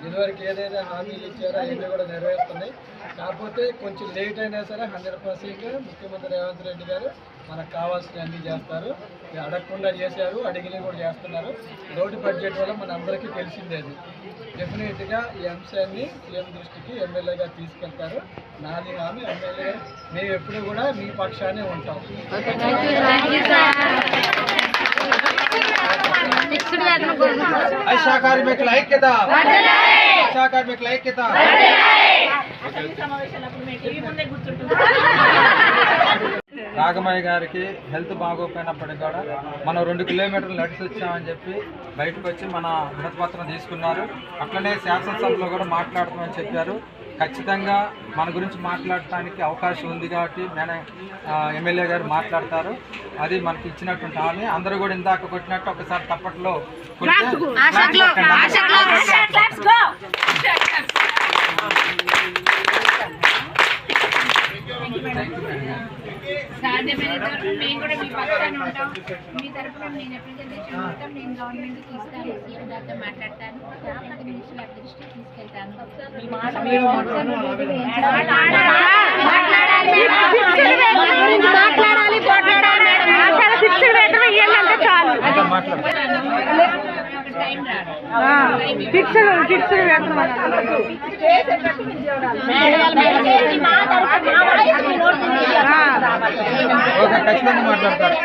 ఇదివరకు ఏదైతే హామీలు ఇచ్చారో అవన్నీ కూడా నెరవేరుస్తున్నాయి. కాకపోతే కొంచెం లేట్ అయినా సరే 100% ముఖ్యమంత్రి రేవంత్ రెడ్డి గారు మనకు కావాల్సిన అన్నీ చేస్తారు. అడగకుండా చేశారు, అడిగినవి కూడా చేస్తున్నారు. రోడ్డు బడ్జెట్ వల్ల మన అందరికీ తెలిసిందే. అది డెఫినెట్గా ఈ అంశాన్ని సీఎం దృష్టికి ఎమ్మెల్యేగా తీసుకెళ్తారు. నాది హామీ ఎమ్మెల్యే మేము ఎప్పుడు కూడా మీ పక్షానే ఉంటాం. आशा कार्मिकुల ఐక్యత, ఆశా కార్మికుల ఐక్యత. రాఘమయ్య గారికి హెల్త్ బాగోపోయినప్పటికీ కూడా మనం 2 కిలోమీటర్లు నడిచి వచ్చామని చెప్పి బయటకు వచ్చి మన వినతిపత్రం తీసుకున్నారు. అట్లనే శాసనసభలో కూడా మాట్లాడతామని చెప్పారు. ఖచ్చితంగా మన గురించి మాట్లాడటానికి అవకాశం ఉంది కాబట్టి ఎమ్మెల్యే గారు మాట్లాడతారు. అది మనకి ఇచ్చినటువంటి హామీ. అందరూ కూడా ఇందాక కొట్టినట్టు ఒకసారి తప్పట్లో సాధ్యమైనంత మేము కూడా మీ పక్షాన ఉంటాం. మీ తరఫున నేను రిప్రజెంటేషన్ మొత్తం నేను గవర్నమెంట్కి ఇస్తాను, సీఎం గారితో మాట్లాడతాను, హెల్త్ మినిస్టర్ గారి దృష్టికి తీసుకెళ్తాను. ఖచ్చితంగా మాట్లాడతారు.